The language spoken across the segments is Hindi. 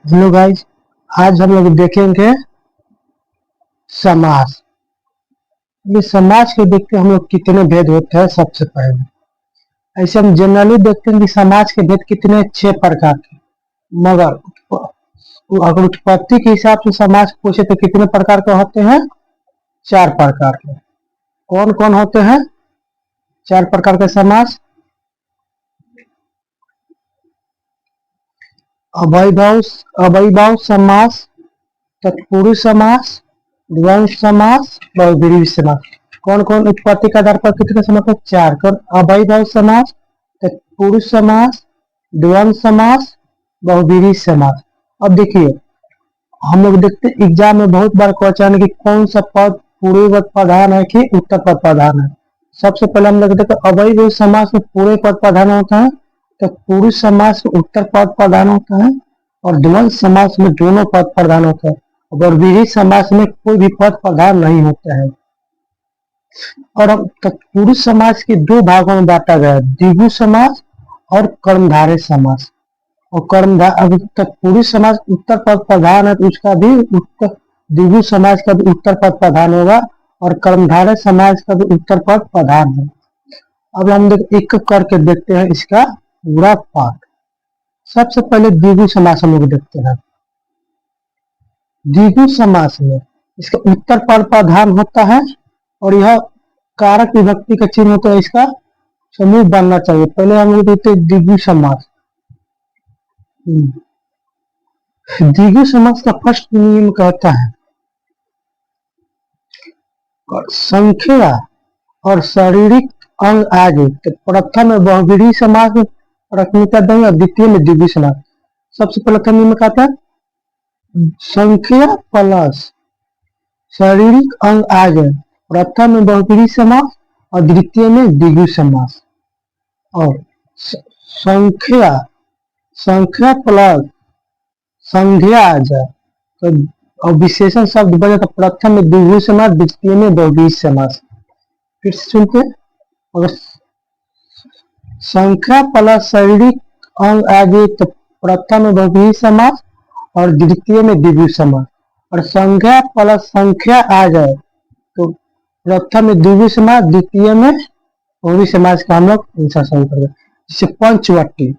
Hello guys. आज हम लोग देखेंगे समास। ये समाज के देखते हम लोग कितने भेद होते हैं। सबसे पहले ऐसे हम जनरली देखते हैं कि समाज के भेद कितने 6 प्रकार के, मगर अगर उत्पत्ति के हिसाब से समाज पूछे तो कितने प्रकार के होते हैं? 4 प्रकार के। कौन कौन होते हैं 4 प्रकार के समाज? अवैभव अवैभव समास, तत्पुरुष समास, द्वंद्व समास, बहुब्रीहि समास। कौन कौन उत्पत्ति के आधार पर कितने समास है? 4। कौन? अवैभव समास, तत्पुरुष समास, द्वंद्व समास, बहुब्रीहि समास। अब देखिए, हम लोग देखते एग्जाम में बहुत बार क्वेश्चन है कि कौन सा पद पूर्वी पद प्रधान है कि उत्तर पद प्रधान है। सबसे पहले हम लोग देखते अवैभव समास में पूरे पद प्रधान होता है, तत्पुरुष समास में उत्तर पद प्रधान होता है और द्वंद्व समास में दोनों पद प्रधान होता है। बहुब्रीहि समास में कोई भी पद प्रधान नहीं होता है। और अब तत्पुरुष समास के 2 भागों में बांटा गया है, द्विगु समास और कर्मधारय समास। और अगर तत्पुरुष समास उत्तर पद प्रधान है तो उसका भी द्विगु समास का भी उत्तर पद प्रधान होगा और कर्मधारय समास का भी उत्तर पद प्रधान है। अब हम एक करके देखते हैं इसका पूरा पाठ। सबसे पहले द्विगु समास हम लोग देखते हैं। द्विगु समास में इसका उत्तर पद प्रधान होता है और यह कारक विभक्ति का चिन्ह होता है, इसका समूह बनना चाहिए। पहले हम लोग देखते हैं द्विगु समास। द्विगु समास का फर्स्ट नियम कहता है संख्या और शारीरिक अंग आगे तो प्रथम में बहुब्रीहि समास में प्राथमिकता देंगे और द्वितीय में द्विगु समास। सबसे प्रथम नियम कहता है संख्या प्लस शारीरिक अंग आ जाए, प्रथम में बहुब्रीहि समास और द्वितीय में द्विगु समास। और संख्या प्लस संज्ञा आ जाए तो और विशेषण शब्द बने तो प्रथम में द्विगु समास, द्वितीय में बहुब्रीहि समास। फिर सुनते, अगर संख्या प्लस शारीरिक अंग आ जाए तो प्रथम में बहुब्रीहि समास और द्वितीय में द्विगु समास। और संज्ञा प्लस संख्या आ जाए तो प्रथम में द्विगु समास, द्वितीय में बहुब्रीहि समास का हम लोग इंसर्शन करेंगे। जैसे पंचवटी,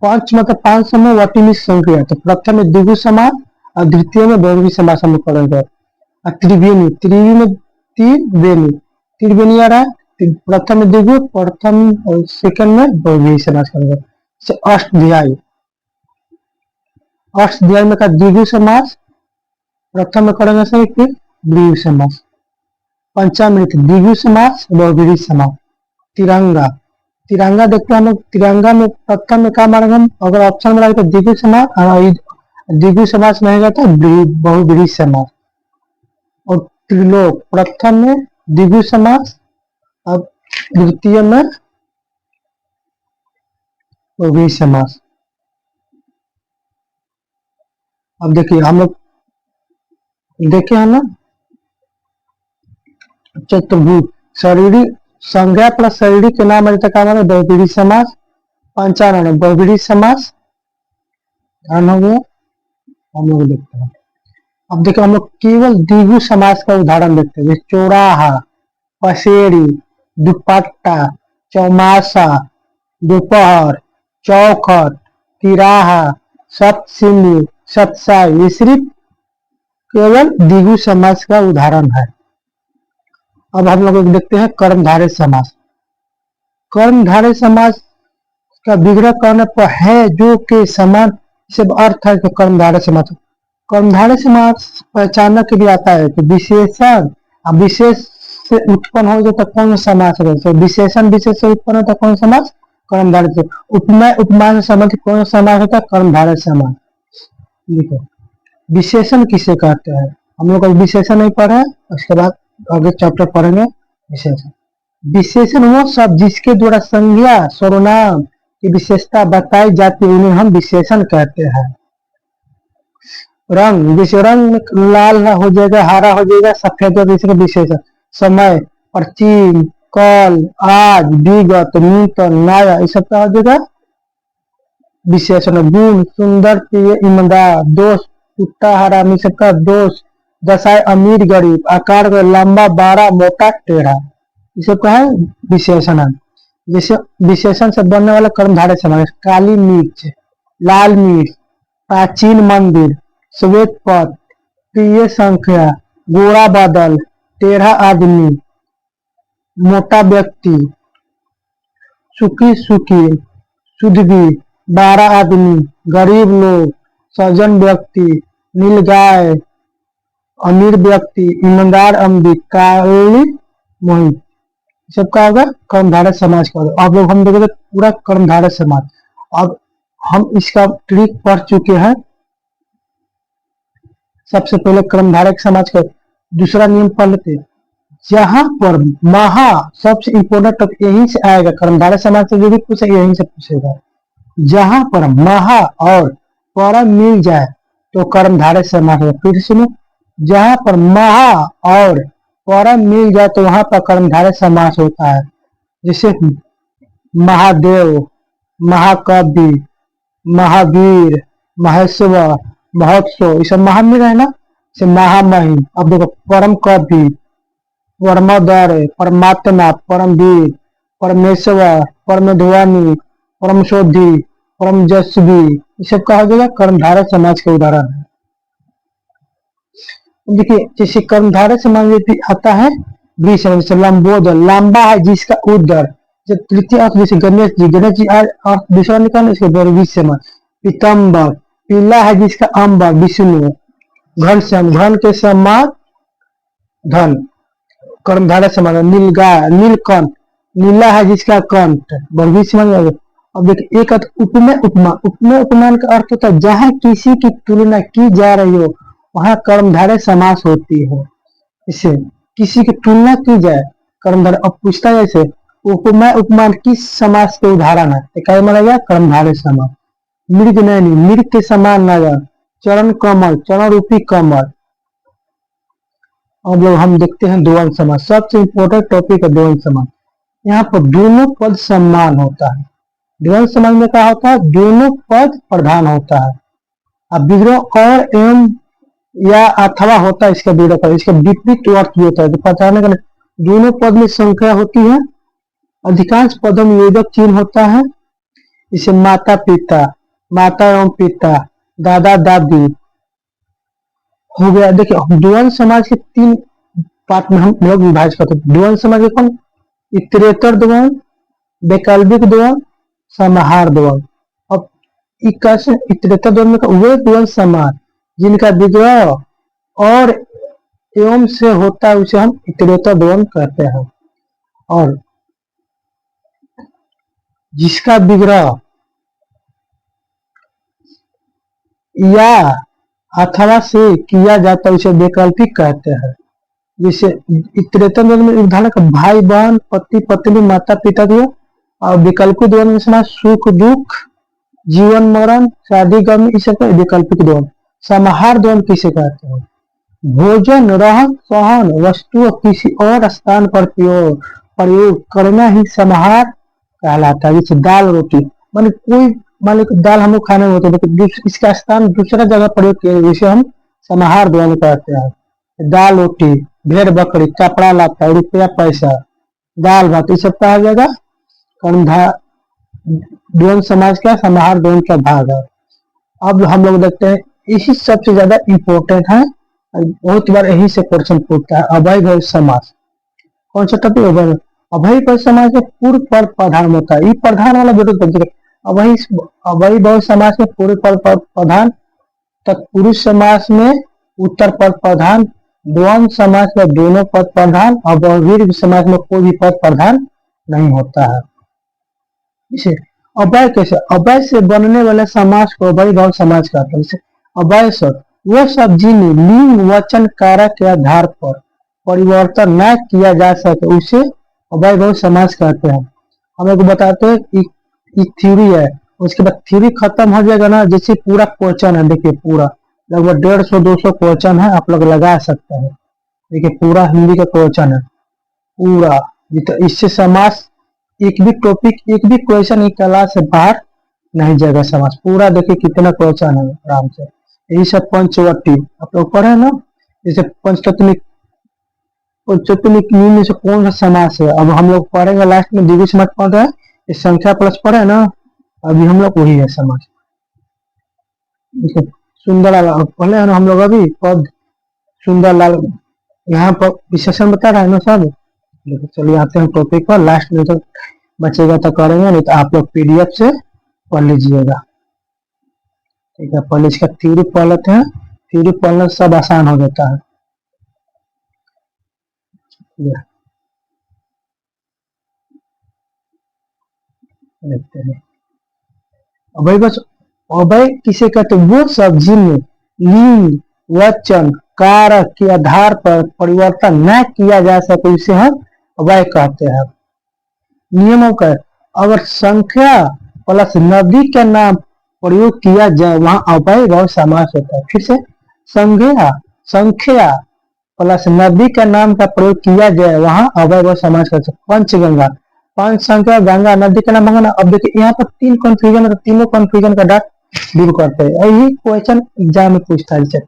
पंच मतलब 500 में, वटी में संख्या, तो प्रथम में द्विगु समास और द्वितीय में बहुब्रीहि समास हम लोग करेंगे। और त्रिवेणी, त्रिवेणी में त्रिवेणी आ रहा है, प्रथम में द्विगु, प्रथम और सेकंड में बहुब्रीहि समास करेंगे। जैसे अष्टध्यायी, अष्टध्यायी में का द्विगु समास, प्रथम में करेंगे से फिर द्विगु समास। पंचामृत द्विगु समास, बहुब्रीहि समास। तिरंगा, तिरंगा देखते हैं हम लोग, तिरंगा में प्रथम में क्या मारेंगे हम? अगर ऑप्शन में लगे तो द्विगु समास और द्विगु समास में रहेगा तो बहुब्रीहि समास। और त्रिलोक, प्रथम में द्विगु समास और द्वितीय में बहुब्रीहि समास। अब देखिए हम लोग देखे हैं ना, चतुर्भुज, शारीरिक संज्ञा प्लस शारीरिक के नाम है बहुब्रीहि समास। पंचानन बहुब्रीहि समास ध्यान हो गया। हम लोग देखते हैं, अब देखो हम लोग केवल द्विगु समास का उदाहरण देखते हैं। चौराहा, पसेरी, दुपट्टा, चौमासा, दोपहर, चौखट, तिराहा, सप्तसिंधु, सतसाई, ये सिर्फ केवल द्विगु समास का उदाहरण है। अब हम लोग देखते हैं कर्मधारय समास। कर्मधारय समास का विग्रह करने पर है जो के समान से अर्थ है कि कर्मधारय समास। कर्मधारय समास पहचानने के लिए आता है कि विशेषण विशेष से उत्पन्न हो जाए तो कौन समास है। विशेषण विशेष से उत्पन्न होता है कौन समास? कर्मधारय से। उपमेय उपमान से संबंधित कौन समास होता है? कर्मधारय समास। देखो विशेषण किसे कहते हैं, हम लोग विशेषण नहीं पढ़े, उसके बाद आगे चैप्टर पढ़ेंगे विशेषण। विशेषण वो सब जिसके द्वारा संज्ञा सर्वनाम की विशेषता बताई जाती है उन्हें हम विशेषण कहते हैं। रंग, जैसे रंग लाल हो जाएगा, हरा हो जाएगा, सफेद हो जाएगा विशेषण। समय, प्राचीन, कल, आज, विगत, नूतन, नया, ये सब क्या हो जाएगा? विशेषण गुण सुंदर प्रिय ईमानदार। दोष कुत्ता हरामी सबका दोष। दशाएं अमीर गरीब। आकार का लंबा बारा मोटा टेढ़ा। ये सब का है विशेषण। जैसे विशेषण से बनने वाला कर्मधारय समास। काली मिर्च, लाल मिर्च, प्राचीन मंदिर, श्वेत पथ, प्रिय संख्या, गोरा बादल, टेढ़ा आदमी, मोटा व्यक्ति, सुखी सुखी, सुधवी, 12 आदमी, गरीब लोग, सज्जन व्यक्ति, नील गाय, अमीर व्यक्ति, ईमानदार अमीर, काली मोहित। सबका होगा कर्मधारय समाज का। अब लोग हम देखोगे पूरा कर्मधारय समाज। अब हम इसका ट्रिक पढ़ चुके हैं। सबसे पहले कर्मधारय समाज का दूसरा नियम पढ़ लेते। जहां पर महा सबसे इंपोर्टेंट टॉपिक यहीं से आएगा। कर्मधारय समाज से जो भी पूछेगा यहीं से पूछेगा। जहां पर महा और परम मिल जाए तो कर्मधारय समास है। फिर सुनो, जहां पर महा और परम मिल जाए तो वहां पर कर्मधारय समास होता है। जैसे महादेव, महाकवि, महावीर, महेश्वर, महोत्सव, ये सब महा मिल रहे हैं ना। जैसे महामहिम। अब देखो परम कवि, परमोदय, परमात्मा, परमवीर, परमेश्वर, परमध्वनि, परमशोधी, परम यशस्वी, ये सब कहा जाएगा कर्मधारय समाज के उदाहरण है। देखिए जैसे कर्मधारय समाज में आता है विशेषण। जैसे लंबोदर, लंबा है जिसका उदर। जब तृतीय अर्थ जैसे गणेश जी अर्थ दूसरा निकालना इसके बाद विशेषण। पीतम्बर, पीला है जिसका अंबर विष्णु। घनश्याम, घन के समान धन, कर्मधारय समाज। नीलगाय, नीलकंठ, नीला है जिसका कंठ विशेषण। अब देखिए एक अर्थ उपमेय उपमा। उपमेय उपमान का अर्थ होता है जहां किसी की तुलना की जा रही हो वहां कर्मधारय समास होती है। इसे किसी की तुलना की जाए कर्मधारय। अब पूछता है जैसे उपमेय उपमान किस समास के उदाहरण है तो क्या माना गया कर्मधारय समास। मृग नैनी, मृग के समान नगर। चरण कमल, चरण रूपी कमल। अब लोग हम देखते हैं द्वंद्व समास। सबसे इंपोर्टेंट टॉपिक है द्वंद्व समास। यहाँ पर दोनों पद समान होता है। द्वंद्व समास में क्या होता है दोनों पद प्रधान होता है। अब विग्रह और एवं या अथवा होता है इसका विग्रह पर। इसका विपरीत अर्थ भी होता है तो पहचानने का दोनों पद में संख्या होती है। अधिकांश पदों में योजक चिन्ह होता है। इसे माता पिता, माता एवं पिता, दादा दादी हो गया। देखिए द्वंद्व समाज के 3 पार्ट में हम लोग विभाजित करते हैं। द्वंद्व समाज के कौन, इतरेतर द्वंद्व, वैकल्पिक द्वंद्व, समाहार द्वंद्व। अब कैसे इतरेतर द्वंद्व में वे द्वंद्व समाज जिनका विग्रह और एवं से होता है उसे हम इतरेतर द्वंद्व कहते हैं। और जिसका विग्रह या अथवा से किया जाता है उसे वैकल्पिक कहते हैं। जैसे इतरेतर द्वंद्व में उदाहरण का भाई बहन, पति पत्नी, माता पिता दिया। और वैकल्पिक द्वंद्व में समा सुख दुख, जीवन मरण, शादी गम, इसे वैकल्पिक द्वंद्व। समाहार द्वंद्व किसे कहते हैं, भोजन रहन सहन वस्तु किसी और स्थान पर प्रयोग करना ही समाहार कहलाता है। जैसे दाल रोटी, मान कोई मान लो दाल हम लोग खाने में होते हैं इसका स्थान दूसरा जगह प्रयोग किया जिसे हम समाहार द्वंद्व कहते हैं। दाल रोटी, भेड़ बकरी, कपड़ा लत्ता, रुपया पैसा, दाल भात, ये सब कहा जाएगा द्वंद्व समाज का समाहार द्वंद्व का भाग है। अब हम लोग देखते हैं इसी सबसे ज्यादा इंपॉर्टेंट है। बहुत बार यही से क्वेश्चन पूछता है अभय भव समास। कौन सा टॉपिक अभय भव समास में पूर्व पद प्रधान होता है। ये प्रधान वाला जरूरत बनती है। अभय भव समास में पूर्व पद प्रधान, तत्पुरुष समास में उत्तर पद प्रधान, द्वंद्व समास में दोनों पद प्रधान और बहुव्रीहि समास में कोई भी पद प्रधान नहीं होता है। इसे अभय कैसे, अभय से बनने वाले समास को अभय भव समास कहते हैं। अभय शब्द वह शब्द जिन्हें लिंग वचन कारक के आधार पर परिवर्तन न किया जा सके उसे अभय भव समास कहते हैं। हम लोग बताते हैं एक थ्योरी है, उसके बाद थ्योरी खत्म हो जाएगा ना। जैसे पूरा क्वेश्चन है, देखिए पूरा लगभग 150-200 क्वेश्चन है, आप लोग लगा सकते हैं। देखिए पूरा हिंदी का क्वेश्चन है पूरा। इससे समास एक भी टॉपिक एक भी क्वेश्चन एक क्लास से बाहर नहीं जगह समास, पूरा देखिए कितना क्वेश्चन है आराम से। यही सब पंचवटी आप लोग पढ़े ना, जैसे पंचतत्व में से कौन सा समास है, अब हम लोग पढ़ेंगे लास्ट में द्विगु समास पढ़ रहे हैं, ये संख्या प्लस पढ़े ना, अभी हम लोग वही है समास। सुंदरलाल पढ़े हैं ना हम लोग अभी पद, सुंदरलाल यहाँ पर विशेषण बता रहा है ना सब। लेकिन चलिए आते हैं टॉपिक पर, लास्ट में तो बचेगा तो करेंगे, नहीं तो आप लोग पीडीएफ से पढ़ लीजिएगा। ठीक है, पहले इसका थ्योरी पढ़ लेते हैं, थ्योरी पढ़ने से सब आसान हो जाता है। देखते हैं अभय बस, अभय किसे कहते हैं, वो सब जिनमें लिंग वचन कारक के आधार पर परिवर्तन न किया जा सके उसे हम अभय कहते हैं। नियमों का, अगर संख्या प्लस नदी का नाम प्रयोग किया जाए वहां अभय भाव समास होता है। फिर से संज्ञा, संख्या प्लस नदी का नाम का प्रयोग किया जाए वहां अभय भाव समास होता है। पंचगंगा, पांच संख्या गंगा नदी का नाम मंगना। अब देखिए यहाँ पर तीन कंफ्यूजन है, तीनों कंफ्यूजन का डाट दूर करते हैं। यही क्वेश्चन एग्जाम में पूछता है।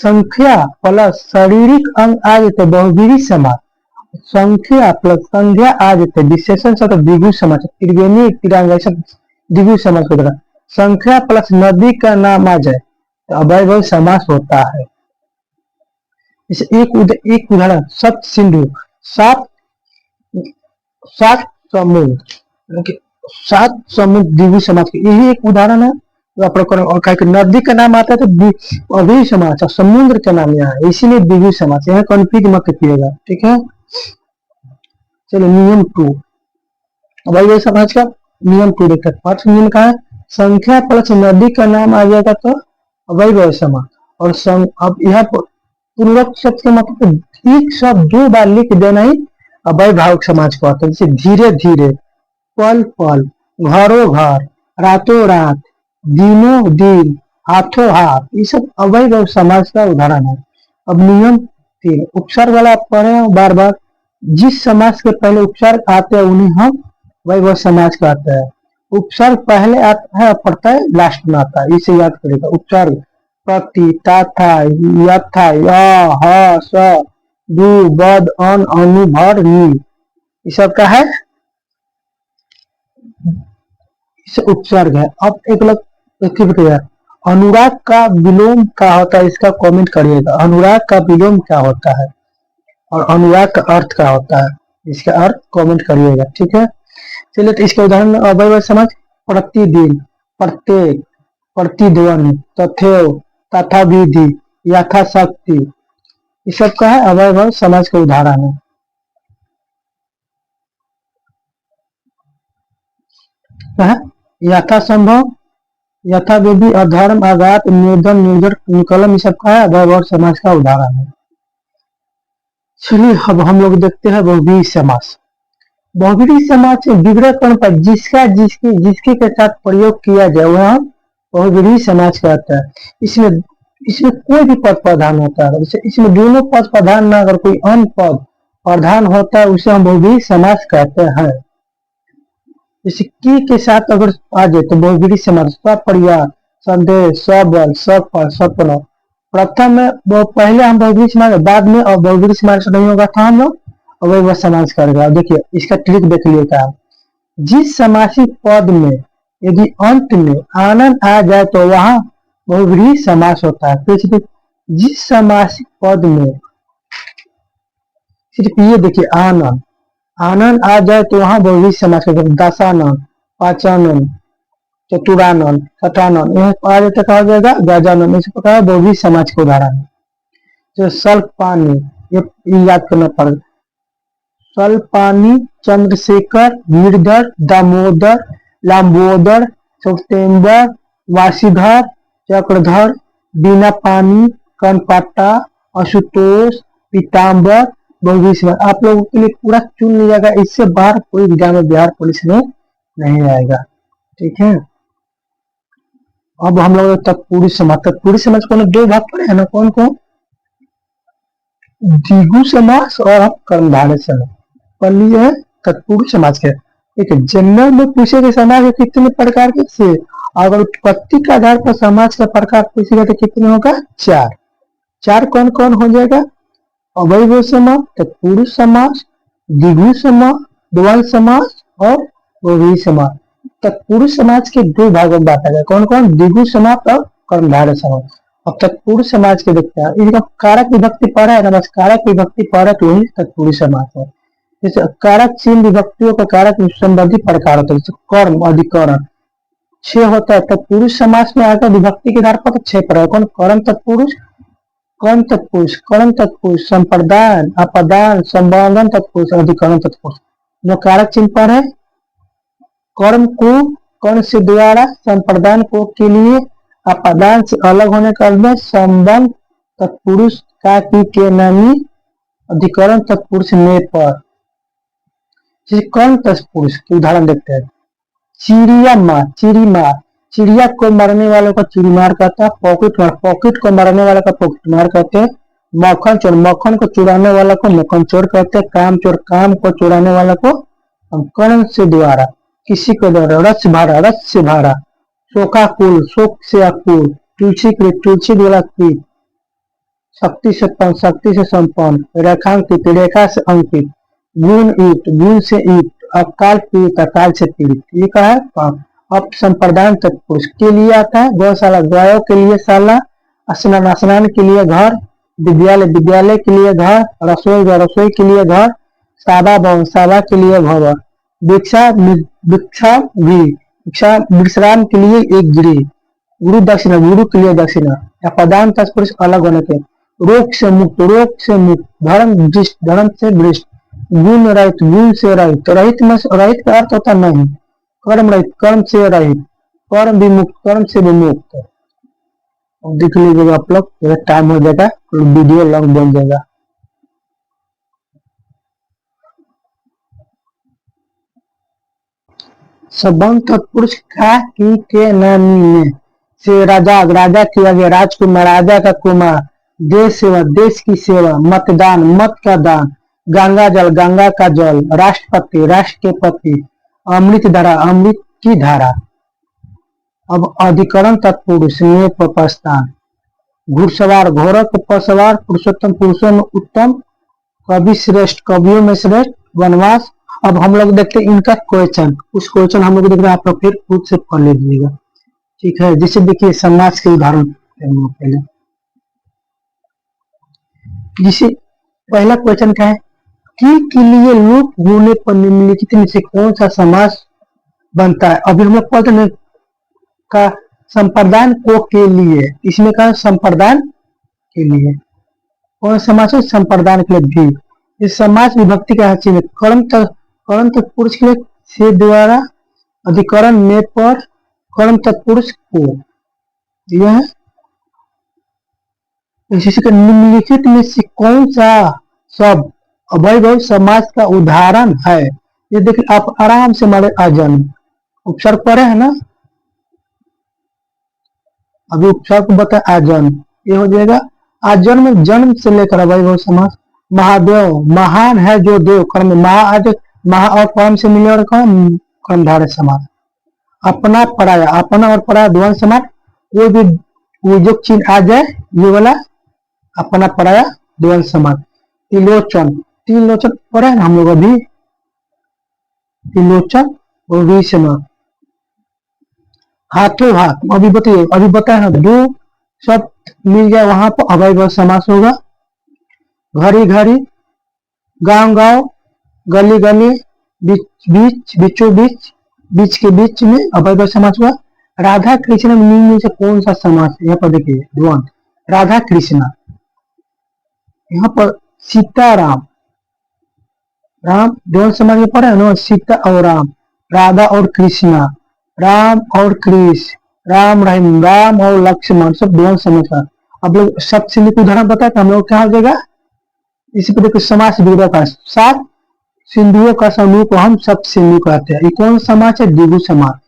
संख्या प्लस शारीरिक अंग आ जाते बहुवीरी समास, संख्या प्लस संज्ञा आ जाते विशेषण से तो द्विगु समास, त्रिवेणी तिरंगा सब द्विगु समास होता है। संख्या प्लस नदी का नाम आ जाए तो अभय भाव समास होता है। इसे एक उदाहरण, सप्त सिंधु, सात सात समुद्र, सात समुद्र द्विगु समास के यही एक उदाहरण है। तो आप लोग और कहीं नदी का नाम आता है तो अभी समास, और समुद्र का नाम यहाँ है इसीलिए द्विगु समास, यहाँ कन्फ्यूज मत कीजिएगा। ठीक है, चलो नियम 2, अभय समास का नियम 2 देखते हैं। फर्स्ट नियम का है संख्या प्लस नदी का नाम आ जाएगा तो अभय समास, और अब यहाँ पर पूर्वक शब्द के मतलब एक शब्द 2 बार लिख देना ही अभय भाव समाज को आता है। जैसे धीरे धीरे, पल पल, घरों घर, रातों रात, दिनों दिन, हाथों हाथ, ये सब अभय भाव समाज का उदाहरण है। अब नियम 3, उपसर्ग वाला आप पढ़े बार बार, जिस समाज के पहले उपसर्ग आते हैं उन्हें हम अभय भाव समाज कहते हैं। उपसर्ग पहले आता है पढ़ता है लास्ट में आता है, इसे याद करेगा। उपसर्ग प्रति, तथा, यथा, य, ह, स, दु, बद, अन, अनु, भर, नि, ये सब का है इसे उपसर्ग है। अब एक लोग अनुराग का विलोम क्या होता है, इसका कमेंट करिएगा। अनुराग का विलोम क्या होता है और अनुराग का अर्थ क्या होता है, इसका अर्थ कमेंट करिएगा। ठीक है, चलिए तो इसके उदाहरण अभय समाज, प्रतिदिन, प्रत्येक, प्रतिध्वनि, तथेव, तथा विधि, यथाशक्ति, ये सब का है अभय भाव समाज का उदाहरण है। यथासंभव, यथा विधि, अधर्म, आघात, निर्धन, निर्जर, निकलम, ये सब का है अभय भाव समाज का उदाहरण है। चलिए अब हम लोग देखते हैं बहुव्रीहि समास। बहुव्रीहि समास विग्रहकरण पर जिसका जिसके के साथ प्रयोग किया जाए वह बहुव्रीहि समास कहता है। इसमें इसमें कोई भी पद प्रधान होता है, इसमें दोनों पद प्रधान ना अगर कोई अन्य पद प्रधान होता है उसे हम बहुव्रीहि समास कहते हैं। जैसे के साथ अगर आ जाए तो बहुव्रीहि समास, सपरिवार, संदेश, सबल, सफल, सपना। प्रथम में पहले हम बहुव्रीहि समास, बाद में और बहुव्रीहि समास नहीं होगा था हम लोग अभय भाव समास करेगा। देखिए इसका ट्रिक देख लीजिएगा, जिस समासिक पद में यदि अंत में आनंद आ जाए तो वहां बहुव्रीहि समास होता है। तो जिस समासिक पद में सिर्फ ये देखिए आनंद आनंद आ जाए तो वहां बहुव्रीहि समास होता है। दशानंद, पांचानंद, चतुरानंद, छठानंद, यह आ जाता कहा जाएगा गजानंद। इस प्रकार बहुव्रीहि समास का उदाहरण है। जो सल्पानी, ये याद करना पड़ेगा। सल्पानी, चंद्रशेखर, गिरधर, दामोदर, लंबोदर, सत्येंद्र, वाशीधर, चक्रधर, बीनापानी, कनपट्टा, आशुतोष, पीताम्बर, बहुव्रीहि समास। आप लोगों के लिए पूरा चुन लिया जाएगा, इससे बाहर कोई एग्जाम में बिहार पुलिस में नहीं आएगा। ठीक है, अब हम लोग तत्पुरुष समास, तत्पुरुष समास को 2 भाग पड़े है ना, कौन कौन, द्विगु समास और कर्मधारय समास। पढ़ लीजिए है तत्पुरुष समास के। ठीक है, जनरल में पूछे गए समास कितने प्रकार के से अगर उत्पत्ति के आधार पर समाज का प्रकार पूछेगा तो कितने होगा? चार। चार कौन कौन हो जाएगा? अवयव समास, तत्पुरुष समास, द्विगु समास, द्वंद्व समास और बहुव्रीहि समास। तत्पुरुष समाज के दो भागों में बांटा गया, कौन कौन? द्विगु समास और कर्मधारय समास। अब तत्पुरुष समाज के देखते हैं, इसका कारक विभक्ति पढ़ा है ना, बस कारक विभक्ति पढ़ा तो वही तत्पुरुष समाज है। जैसे कारक चिन्ह विभक्तियों का कारक संबंधी प्रकार होता है, जैसे कर्म, अधिकरण, छह होता है। तत्पुरुष समास में आकर विभक्ति के आधार पर छह प्रकार, कौन? कर्म तत्पुरुष, कर्म तत्पुरुष, कर्म तत्पुरुष, संप्रदान, अपदान, संबोधन तत्पुरुष, अधिकरण तत्पुरुष। जो कारक चिन्ह पर है, कर्म को कर्ण से द्वारा, संप्रदान को के लिए, अपदान से अलग होने का अर्थ, संबंध तत्पुरुष का के नामी, अधिकरण तत्पुरुष ने पर। जैसे कर्ण तत्पुरुष के उदाहरण देखते हैं, चिड़िया मार, चिड़ी मार, चिड़िया को मारने वाले को चिड़ी मार कहता है। पॉकेट मार, पॉकेट को मारने वाले को पॉकेट मार कहते हैं। मक्खन चोर, मक्खन को चुराने वाला को मक्खन चोर कहते हैं। काम चोर, काम को चुराने वाला को हम कर्ण से द्वारा, किसी को द्वारा, रस भाड़ा, रस से भाड़ा, शोका कुल, शोक से अकुल, तुलसी कृत, तुलसी द्वारा कृत, शक्ति से शक्ति से संपन्न, रेखांकित, रेखा से अंकित, गुण युक्त, गुण से युक्त, अकाल पीड़ित, अकाल से पीड़ित। ये कहा है। अब संप्रदान तत्पुरुष के लिए आता है, गौशाला, गायों के लिए शाला, स्नान, स्नान के लिए घर, विद्यालय, विद्यालय के लिए घर, रसोई, रसोई के लिए घर, साबा भवन, साबा के लिए भवन, भिक्षा, भिक्षा गृह, भिक्षा विश्राम के लिए एक गृह, गुरु दक्षिणा, गुरु के लिए दक्षिणा। अपदान तत्पुरुष अलग होने के, रोग से मुक्त, रोग से मुक्त, धर्म दृष्ट, धर्म से दृष्ट, गुण रहित, गुण से रहित, रहित में रहित का अर्थ होता नहीं, कर्म रहित, कर्म से रहित, कर्म विमुक्त, कर्म से विमुक्त। देख लीजिएगा आप लोग, टाइम हो जाएगा, वीडियो लॉन्ग बन जाएगा। संबंध तत्पुरुष का की के नामी में से राजा, राजा किया गया, राजकुमार, राजा का कुमार, देश सेवा, देश की सेवा, मतदान, मत का दान, गंगा जल, गंगा का जल, राष्ट्रपति, राष्ट्र के पति, अमृत धारा, अमृत की धारा। अब अधिकरण तत्पुरुष में प्रस्थान, घुड़सवार, घोड़क पर सवार, पुरुषोत्तम, पुरुषों में उत्तम, कवि श्रेष्ठ, कवियों में श्रेष्ठ, वनवास। अब हम लोग देखते हैं इनका क्वेश्चन, उस क्वेश्चन हम लोग देख रहे हैं, आप लोग फिर खुद से पढ़ लीजिएगा, ठीक है। जैसे देखिए समाज के उदाहरण पहले, जिसे पहला क्वेश्चन क्या है कि लिए लोप होने पर निम्नलिखित में से कौन सा समास बनता है? अभी हम लोग पढ़ते हैं का संप्रदान को के लिए, इसमें का संप्रदान के लिए कौन समास है? संप्रदान के लिए भी। इस समास विभक्ति का चिन्ह कर्म तत्पुरुष के लिए से द्वारा, अधिकरण में पर, कर्म तत्पुरुष को। यह निम्नलिखित में से कौन सा शब्द अवयव समास का उदाहरण है? ये देखिए आप आराम से मारे अजन्म, उपसर्ग पढ़े है ना, अभी उपसर्ग को बताए अजन्म, ये हो जाएगा अजन्म में जन्म से लेकर अवयव समास। महादेव, महान है जो देव, कर्म, महा और कर्म से मिले और कर्मधारय समास। अपना पराया, अपना और पराया द्वंद्व समास, कोई भी वियोजक चिन्ह आ जाए ये वाला अपना पराया द्वंद्व समास। त्रिलोचन, त्रिलोचन पढ़े हैं हम लोग अभी, त्रिलोचन बहुव्रीहि समास। हाथों हाथ, अभी बताइए, अभी बताया ना, दो शब्द मिल गया वहां पर अवयव समास होगा। घड़ी घड़ी, गांव गांव, गली गली, बीच बीच, बीचों बीच, बीच के बीच में अवयव समास हुआ। राधा कृष्ण में से कौन सा समास है? यहाँ पर देखिए द्वंद्व, राधा कृष्णा। यहाँ पर सीताराम, राम द्वंद्व समास में पढ़ा है ना, सीता और राम, राधा और कृष्णा, राम और कृष्ण, राम रहीम, राम और लक्ष्मण, सब द्वंद्व समास। अब लोग सब से उदाहरण बताए तो हम लोग क्या हो जाएगा? इसी पर देखो समास विग्रह का, सात सिंधुओं का समूह को हम सप्त सिंधु कहते हैं। ये कौन समास है? द्विगु समास।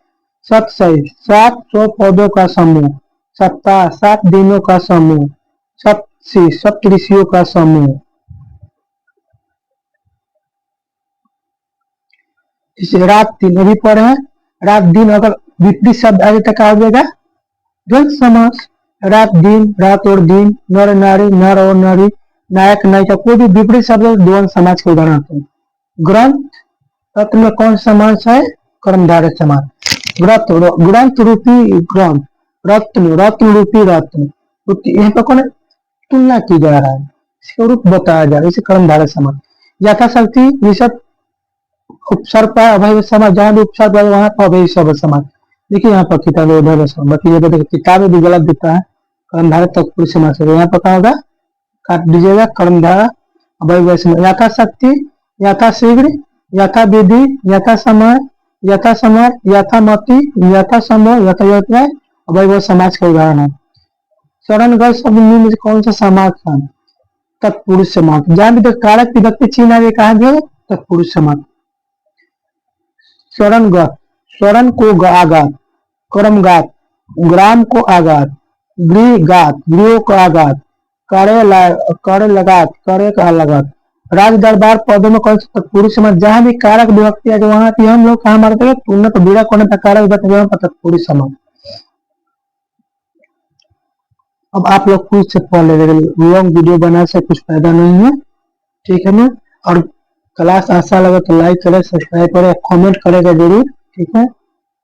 सप्त सही, 700 पौधों का समूह, सप्ताह 7 दिनों का समूह, सप्तषि सप्त ऋषियों का समूह। इसे रात दिन अभी पढ़े हैं, रात दिन अगर विपरीत शब्द आ जाता क्या हो जाएगा? द्वंद्व समास। रात दिन, रात और दिन, नर नारी, नर और नारी, नायक नायिका, कोई भी विपरीत शब्द द्वंद्व समास के उदाहरण होते हैं। ग्रंथ, रत्न में कौन समास है? कर्मधारय समास। ग्रंथ रूपी ग्रंथ, रत्न, रत्न रूपी रत्न, यहाँ पर कौन तुलना की जा रहा है, इसका रूप बताया जा रहा है, इसे कर्मधारय समास। यथाशक्ति, निषद उपसर्ग पर अभय समास, जहां भी उपसर्ग है वहां पर अभय शब्द समास। देखिए यहाँ पर किताब किताब भी गलत देता है, कर्मधारय तत्पुरुष समास है, यहाँ पर क्या होगा? काट दीजिएगा, कर्मधारय अभय समास। यथाशक्ति, यथाशीघ्र, यथा विधि, यथा समय, यथा समय, यथामति, यथा संभव, यथायोग्य अभय समास का उदाहरण है। शरणगढ़ शब्द में कौन सा समास है? तत्पुरुष समास। जहां भी कारक विभक्ति चिन्ह आगे कहा गया तत्पुरुष समास। शरणगढ़, शरण को आघात, कर्मगात, ग्राम को आघात, गृहगात, गृह को आघात, करे लगात, करे का लगात। राज दरबार पदों में कौन सा तत्पुरुष समास? जहां भी कारक विभक्ति है वहां भी हम लोग कहा मारते हैं तुलना तो बिना कोने पर कारक विभक्ति तत्पुरुष समास। अब आप लोग खुद से पढ़ ले, लॉन्ग वीडियो बनाने से कुछ फायदा नहीं है, ठीक है ना? और क्लास अच्छा लगे तो लाइक करें, सब्सक्राइब करें, कमेंट करेगा जरूर, ठीक है?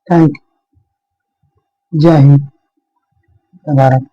Thank you. जय हिंद, भारत।